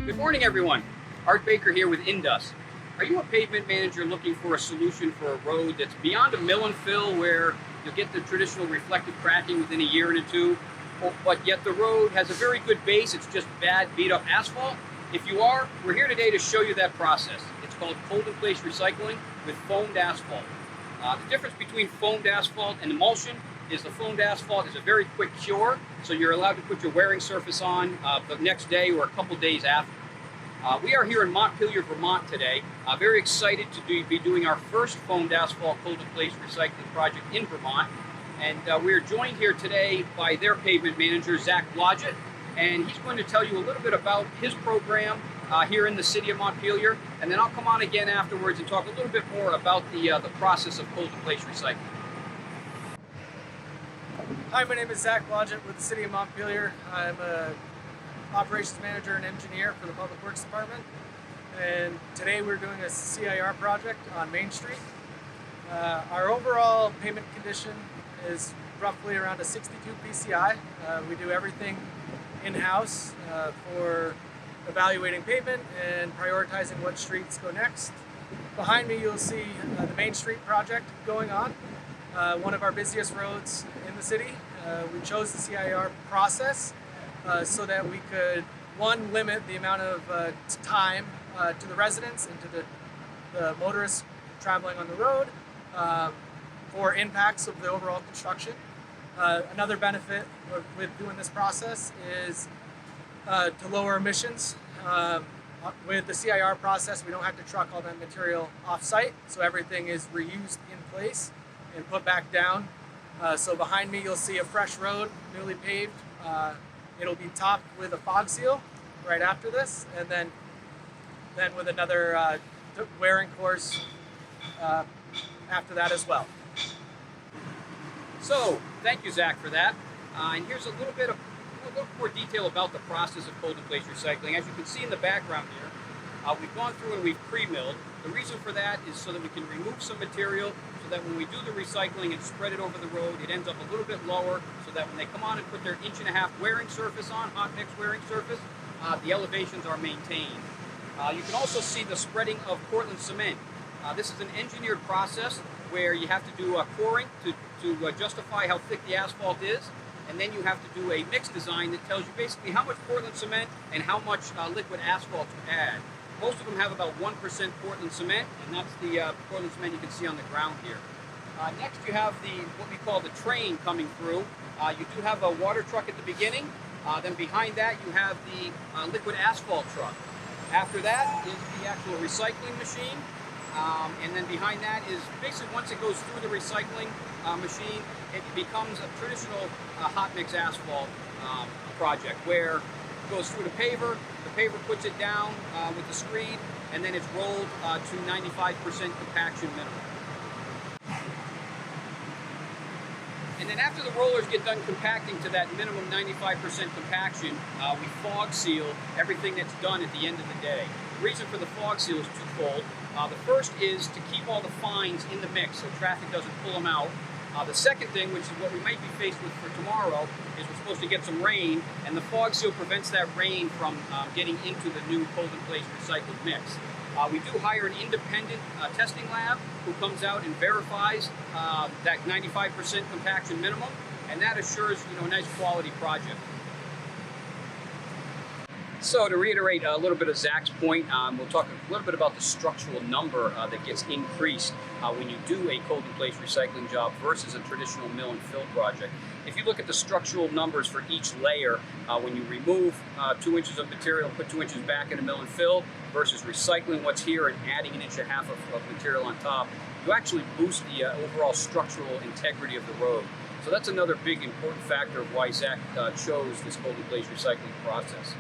Good morning, everyone. Art Baker here with Indus. Are you a pavement manager looking for a solution for a road that's beyond a mill and fill where you'll get the traditional reflective cracking within a year and two, but yet the road has a very good base, it's just bad beat up asphalt? If you are, we're here today to show you that process. It's called cold-in-place recycling with foamed asphalt. The difference between foamed asphalt and emulsion is the foamed asphalt is a very quick cure, so you're allowed to put your wearing surface on the next day or a couple days after. We are here in Montpellier, Vermont today. Very excited to be doing our first foamed asphalt cold-in-place recycling project in Vermont. And we're joined here today by their pavement manager, Zach Blodgett, and he's going to tell you a little bit about his program here in the city of Montpellier, and then I'll come on again afterwards and talk a little bit more about the process of cold-in-place recycling. Hi, my name is Zach Blodgett with the City of Montpellier. I'm a operations manager and engineer for the Public Works Department, and today we're doing a CIR project on Main Street. Our overall pavement condition is roughly around a 62 PCI. We do everything in-house for evaluating pavement and prioritizing what streets go next. Behind me you'll see the Main Street project going on, one of our busiest roads in the city. We chose the CIR process so that we could, one, limit the amount of time to the residents and to the motorists traveling on the road for impacts of the overall construction. Another benefit with doing this process is to lower emissions. With the CIR process, we don't have to truck all that material off-site, so everything is reused in place and put back down. So behind me you'll see a fresh road, newly paved. It'll be topped with a fog seal right after this, and then with another wearing course after that as well. So, thank you, Zach, for that. And here's a little more detail about the process of cold-in-place recycling. As you can see in the background here, we've gone through and we've pre-milled. The reason for that is so that we can remove some material so that when we do the recycling and spread it over the road, it ends up a little bit lower so that when they come on and put their 1.5 inch wearing surface on, hot mix wearing surface, the elevations are maintained. You can also see the spreading of Portland cement. This is an engineered process where you have to do coring to justify how thick the asphalt is, and then you have to do a mix design that tells you basically how much Portland cement and how much liquid asphalt to add. Most of them have about 1% Portland cement, and that's the Portland cement you can see on the ground here. Next you have what we call the train coming through. You do have a water truck at the beginning, then behind that you have the liquid asphalt truck. After that is the actual recycling machine, and then behind that is basically once it goes through the recycling machine, it becomes a traditional hot mix asphalt project where it goes through the paver puts it down with the screed, and then it's rolled to 95% compaction minimum. And then after the rollers get done compacting to that minimum 95% compaction, we fog seal everything that's done at the end of the day. The reason for the fog seal is twofold. The first is to keep all the fines in the mix so traffic doesn't pull them out. The second thing, which is what we might be faced with for tomorrow, is we're supposed to get some rain, and the fog seal prevents that rain from getting into the new cold-in-place recycled mix. We do hire an independent testing lab who comes out and verifies that 95% compaction minimum, and that assures a nice quality project. So to reiterate a little bit of Zach's point, we'll talk a little bit about the structural number that gets increased when you do a cold-in-place recycling job versus a traditional mill and fill project. If you look at the structural numbers for each layer, when you remove 2 inches of material, put 2 inches back in a mill and fill, versus recycling what's here and adding 1.5 inches of material on top, you actually boost the overall structural integrity of the road. So that's another big important factor of why Zach chose this cold-in-place recycling process.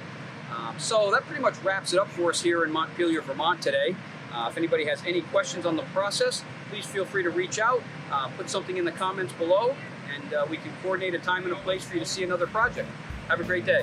So that pretty much wraps it up for us here in Montpellier, Vermont today. If anybody has any questions on the process, please feel free to reach out, put something in the comments below, and we can coordinate a time and a place for you to see another project. Have a great day.